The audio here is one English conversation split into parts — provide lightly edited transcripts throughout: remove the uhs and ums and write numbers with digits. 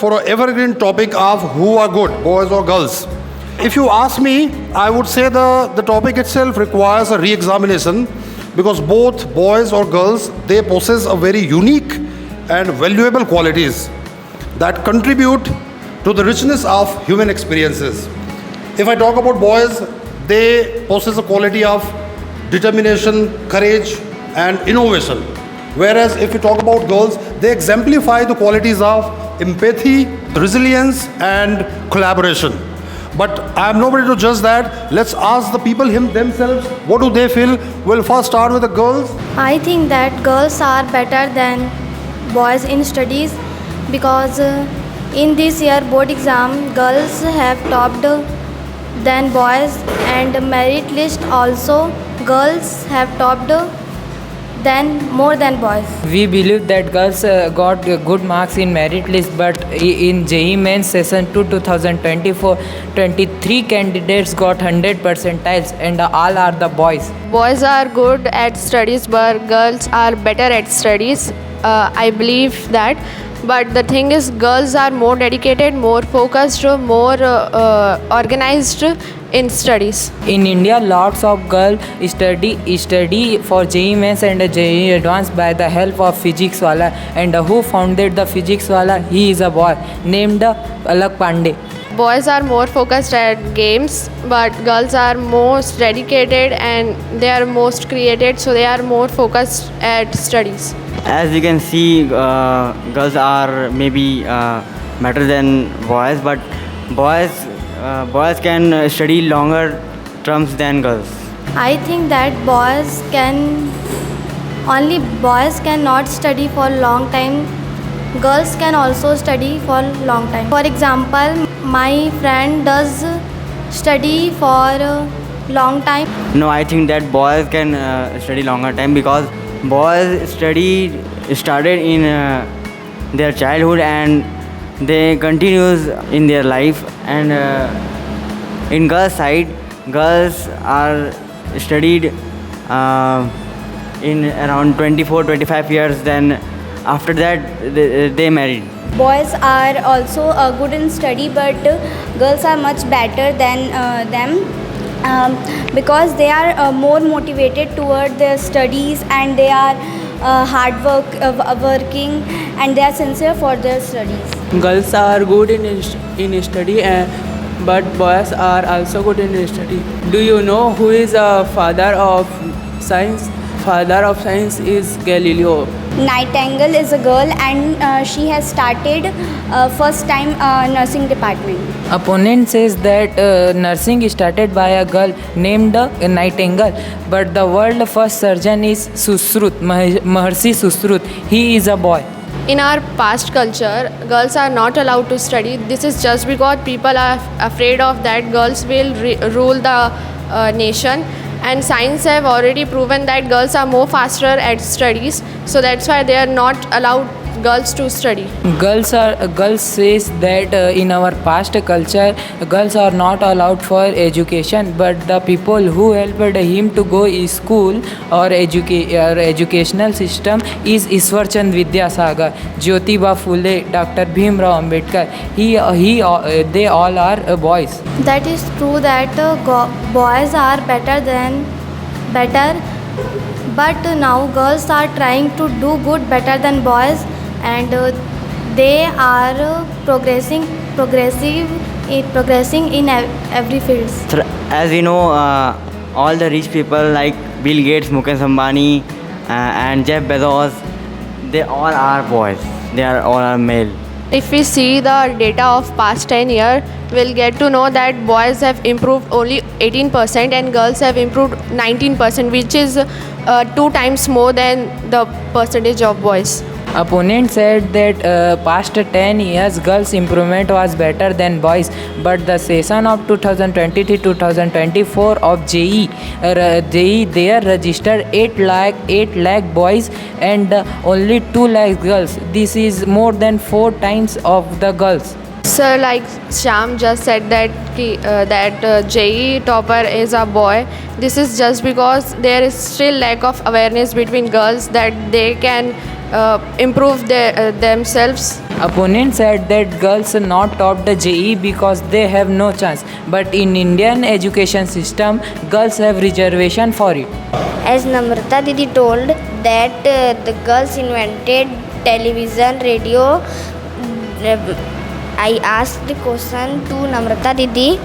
for an evergreen topic of who are good, boys or girls. If you ask me, I would say the topic itself requires a re-examination because both boys or girls, they possess a very unique and valuable qualities that contribute to the richness of human experiences. If I talk about boys, they possess a quality of determination, courage, and innovation. Whereas if we talk about girls, they exemplify the qualities of empathy, resilience, and collaboration. But I am nobody to judge that. Let's ask the people themselves, what do they feel? We'll first start with the girls. I think that girls are better than boys in studies because in this year board exam girls have topped than boys, and merit list also girls have topped more than boys. We believe that girls got good marks in merit list, but in JEE Mains Session 2 2024, 23 candidates got 100 percentiles and all are the boys. Boys are good at studies, but girls are better at studies. I believe that. But the thing is, girls are more dedicated, more focused, more organized in studies. In India, lots of girls study for JEE Mains and JEE Advanced by the help of Physics Wala. And who founded the Physics Wala? He is a boy named Alak Pandey. Boys are more focused at games, but girls are most dedicated and they are most creative, so they are more focused at studies. As you can see, girls are maybe better than boys, but boys can study longer terms than girls. I think that only boys cannot study for long time. Girls can also study for long time. For example, my friend does study for long time. No, I think that boys can study longer time because boys started in their childhood and they continues in their life. And in girls' side, girls are studied in around 24-25 years. Then after that they married. Boys are also good in study, but girls are much better than them because they are more motivated toward their studies, and they are working, and they are sincere for their studies. Girls are good in study, but boys are also good in study. Do you know who is a father of science? Father of science is Galileo. Nightingale is a girl, and she has started first time nursing department. Opponent says that nursing started by a girl named Nightingale, but the world first surgeon is Sushrut, Maharshi Sushrut. He is a boy. In our past culture, girls are not allowed to study. This is just because people are afraid of that girls will rule the nation. And science have already proven that girls are more faster at studies, so that's why they are not allowed girls to study. Girls says that in our past culture, girls are not allowed for education, but the people who helped him to go to school or educational system is Ishwar Chand Vidyasagar, Jyotiba Phule, Dr. Bhimrao Ambedkar. They all are boys. That is true that boys are better, but now girls are trying to do good better than boys, and they are progressing in every field. As we know, all the rich people like Bill Gates, Mukesh Ambani, and Jeff Bezos, they all are boys. They are all are male. If we see the data of past 10 years, we'll get to know that boys have improved only 18% and girls have improved 19%, which is 2 times more than the percentage of boys. Opponent said that past 10 years girls improvement was better than boys, but the session of 2023-2024 of JEE there registered 8 lakh boys and only 2 lakh girls. This is more than 4 times of the girls. Sir, like Shyam just said that JEE topper is a boy. This is just because there is still lack of awareness between girls that they can improve themselves. Opponents said that girls not top the JE because they have no chance. But in Indian education system, girls have reservation for it. As Namrata Didi told that the girls invented television, radio. I asked the question to Namrata Didi.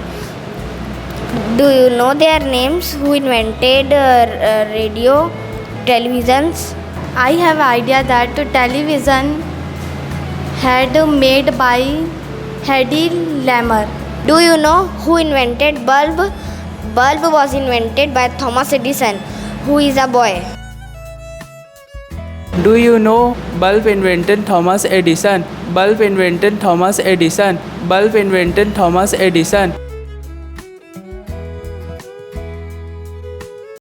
Do you know their names who invented radio, televisions? I have idea that television had made by Hedy Lamarr. Do you know who invented bulb? Bulb was invented by Thomas Edison, who is a boy. Do you know bulb invented Thomas Edison? Bulb invented Thomas Edison. Bulb invented Thomas Edison.